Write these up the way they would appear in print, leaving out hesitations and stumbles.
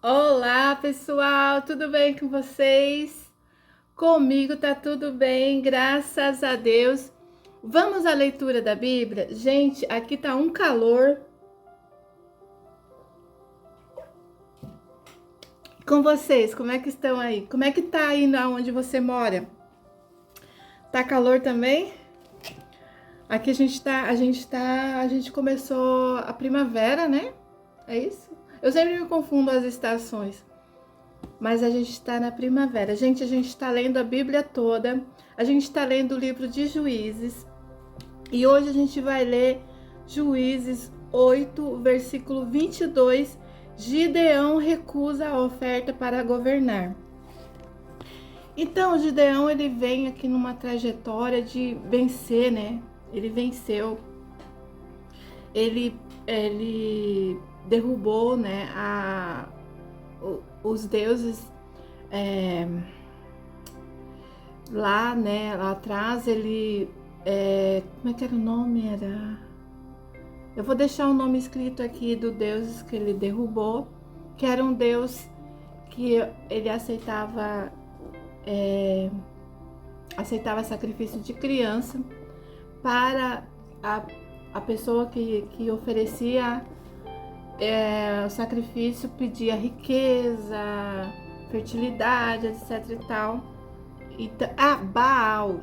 Olá, pessoal, tudo bem com vocês? Comigo tá tudo bem, graças a Deus. Vamos à leitura da Bíblia? Gente, aqui tá um calor. Com vocês, como é que estão aí? Como é que tá aí onde você mora? Tá calor também? Aqui a gente começou a primavera, né? É isso? Eu sempre me confundo as estações. Mas a gente está na primavera. Gente, a gente está lendo a Bíblia toda. A gente está lendo o livro de Juízes. E hoje a gente vai ler Juízes 8, versículo 22. Gideão recusa a oferta para governar. Então, Gideão, ele vem aqui numa trajetória de vencer, né? Ele venceu. Ele derrubou, né, os deuses lá, né, lá atrás. Como é que era o nome? Eu vou deixar o nome escrito aqui do deus que ele derrubou, que era um deus que ele aceitava sacrifício de criança para a pessoa que oferecia o sacrifício, pedia riqueza, fertilidade, etc e tal. Então, Baal,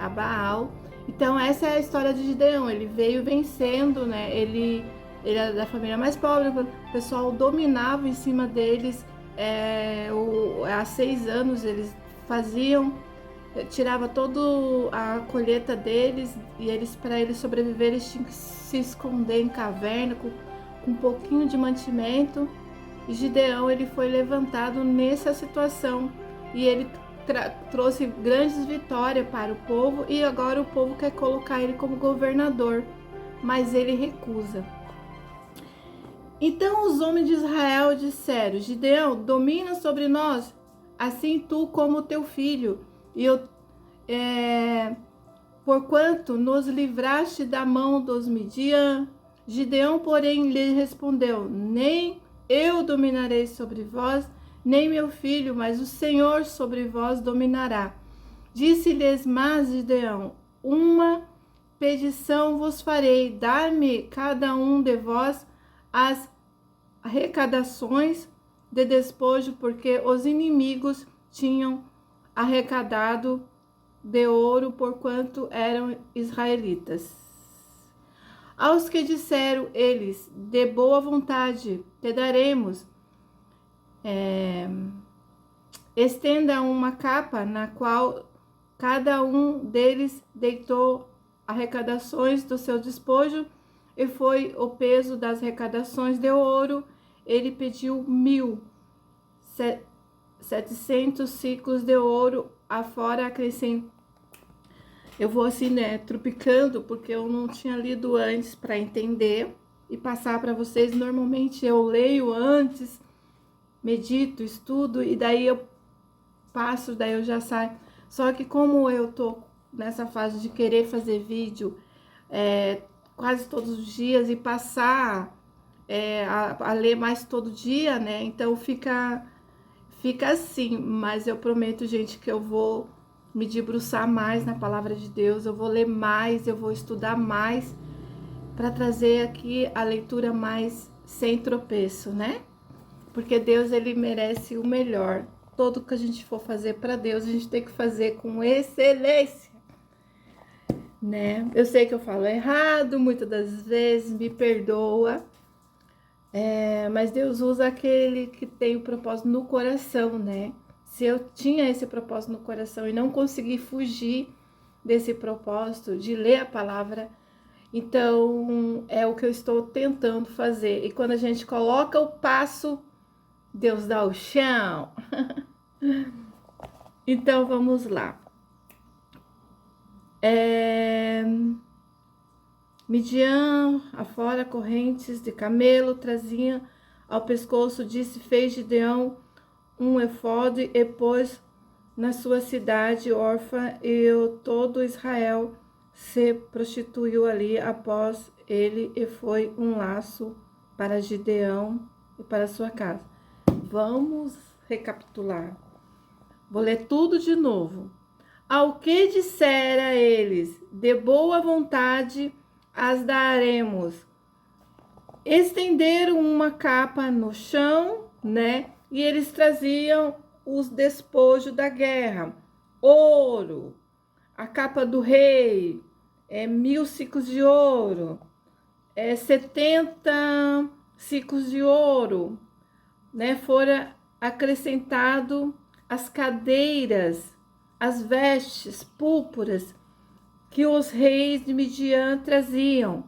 a Baal. Então essa é a história de Gideão. Ele veio vencendo, né? Ele era da família mais pobre, o pessoal dominava em cima deles. Há 6 anos eles faziam, tirava toda a colheita deles, e eles, para eles sobreviverem, eles tinham que se esconder em caverna com um pouquinho de mantimento. E Gideão, ele foi levantado nessa situação, e ele trouxe grandes vitórias para o povo, e agora o povo quer colocar ele como governador, mas ele recusa. Então os homens de Israel disseram: Gideão, domina sobre nós, assim tu como teu filho, e porquanto nos livraste da mão dos Midian. Gideão, porém, lhe respondeu: nem eu dominarei sobre vós, nem meu filho, mas o Senhor sobre vós dominará. Disse-lhes mais Gideão: uma petição vos farei, dar-me cada um de vós as arrecadações de despojo, porque os inimigos tinham arrecadado de ouro, porquanto eram israelitas. Aos que disseram eles: de boa vontade te daremos, estenda uma capa na qual cada um deles deitou arrecadações do seu despojo, e foi o peso das arrecadações de ouro. Ele pediu 1.700 ciclos de ouro, afora acrescentou. Eu vou assim, né, tropicando, porque eu não tinha lido antes para entender e passar para vocês. Normalmente eu leio antes, medito, estudo, e daí eu passo, daí eu já saio. Só que como eu tô nessa fase de querer fazer vídeo quase todos os dias e passar a ler mais todo dia, né? Então fica assim. Mas eu prometo, gente, que eu vou me debruçar mais na palavra de Deus, eu vou ler mais, eu vou estudar mais, para trazer aqui a leitura mais sem tropeço, né? Porque Deus, ele merece o melhor. Tudo que a gente for fazer para Deus, a gente tem que fazer com excelência, né? Eu sei que eu falo errado muitas das vezes, me perdoa, mas Deus usa aquele que tem o propósito no coração, né? Se eu tinha esse propósito no coração e não consegui fugir desse propósito de ler a palavra, então é o que eu estou tentando fazer. E quando a gente coloca o passo, Deus dá o chão. Então vamos lá. Midian, afora correntes de camelo traziam ao pescoço, fez Gideão um efode e pôs na sua cidade órfã, e todo Israel se prostituiu ali após ele, e foi um laço para Gideão e para sua casa. Vamos recapitular. Vou ler tudo de novo. Ao que dissera eles, de boa vontade as daremos. Estenderam uma capa no chão, né? E eles traziam os despojos da guerra. Ouro, a capa do rei, 1000 ciclos de ouro, 70 ciclos de ouro, né? Fora acrescentado as cadeiras, as vestes púrpuras que os reis de Midian traziam.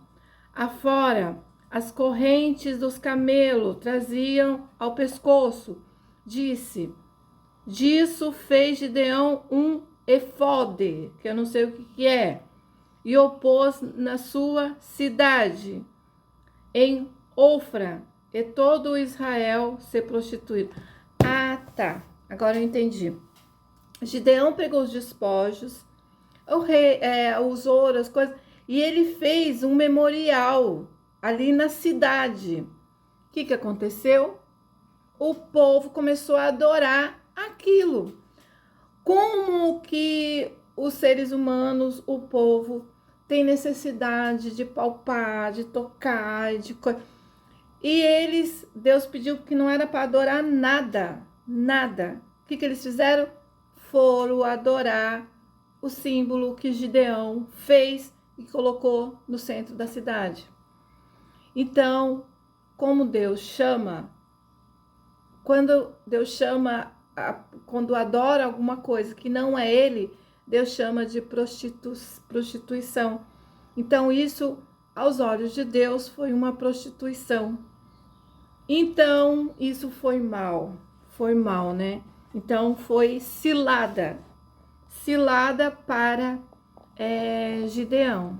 Afora, as correntes dos camelos traziam ao pescoço. Disso fez Gideão um efode, que eu não sei o que é, e o pôs na sua cidade, em Ofra, e todo Israel se prostituiu. Ah, tá. Agora eu entendi. Gideão pegou os despojos, os ouros, as coisas, e ele fez um memorial ali na cidade. O que aconteceu? O povo começou a adorar aquilo. Como que os seres humanos, o povo, tem necessidade de palpar, de tocar, de coisa. E Deus pediu que não era para adorar nada, nada. O que eles fizeram? Foram adorar o símbolo que Gideão fez e colocou no centro da cidade. Então, como Deus chama, quando Deus chama, quando adora alguma coisa que não é Ele, Deus chama de prostituição. Então, isso, aos olhos de Deus, foi uma prostituição. Então, isso foi mal, né? Então, foi cilada para Gideão.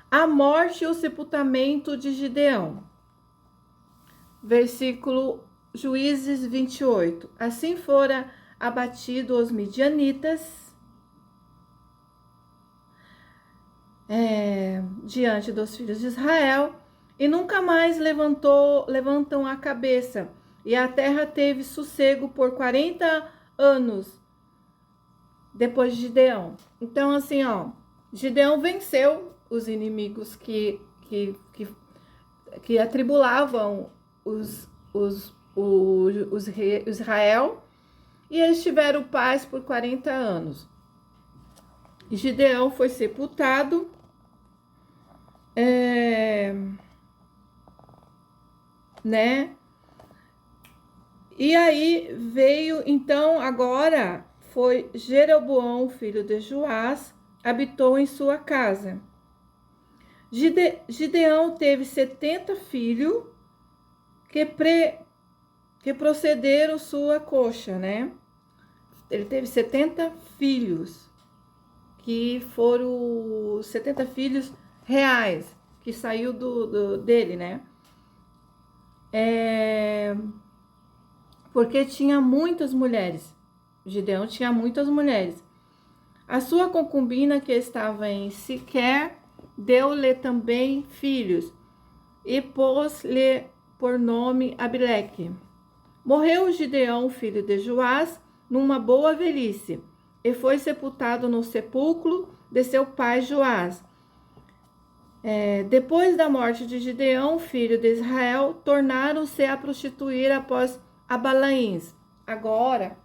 A morte e o sepultamento de Gideão. Versículo Juízes 28. Assim fora abatido os midianitas diante dos filhos de Israel, e nunca mais levantam a cabeça, e a terra teve sossego por 40 anos depois de Gideão. Então, assim, Gideão venceu os inimigos que atribulavam Israel, e eles tiveram paz por 40 anos. E Gideão foi sepultado, né? E aí veio, então, agora foi Jeroboão, filho de Joás, habitou em sua casa. Gideão teve 70 filhos que procederam sua coxa, né? Ele teve 70 filhos, que foram 70 filhos reais, que saiu dele, né? Porque tinha muitas mulheres. Gideão tinha muitas mulheres. A sua concubina, que estava em Siquer, deu-lhe também filhos, e pôs-lhe por nome Abileque. Morreu Gideão, filho de Joás, numa boa velhice, e foi sepultado no sepulcro de seu pai Joás. Depois da morte de Gideão, filho de Israel, tornaram-se a prostituir após Abalaíns. Agora,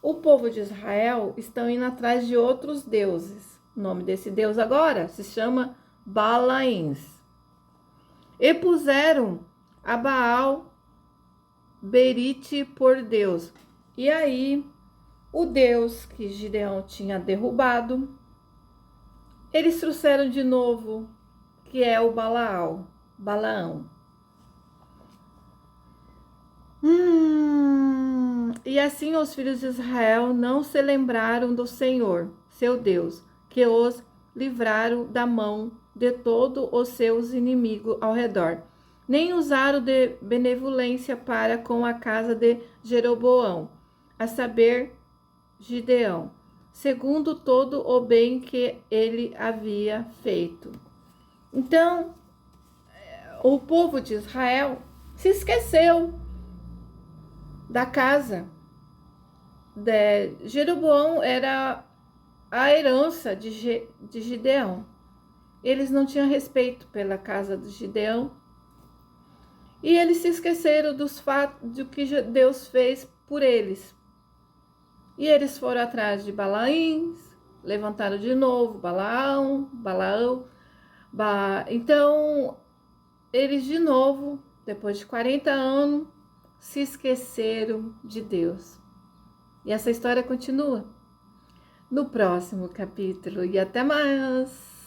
o povo de Israel estão indo atrás de outros deuses. O nome desse deus agora se chama Balaíns. E puseram a Baal Berite por Deus. E aí, o Deus que Gideão tinha derrubado, eles trouxeram de novo, que é o Balaão. E assim os filhos de Israel não se lembraram do Senhor, seu Deus, que os livraram da mão de todos os seus inimigos ao redor, nem usaram de benevolência para com a casa de Jeroboão, a saber, Gideão, segundo todo o bem que ele havia feito. Então, o povo de Israel se esqueceu da casa. Jeroboão era a herança de Gideão. Eles não tinham respeito pela casa de Gideão. E eles se esqueceram dos fatos do que Deus fez por eles. E eles foram atrás de Balaíns, levantaram de novo Balaão. Então, eles de novo, depois de 40 anos, se esqueceram de Deus. E essa história continua no próximo capítulo. E até mais!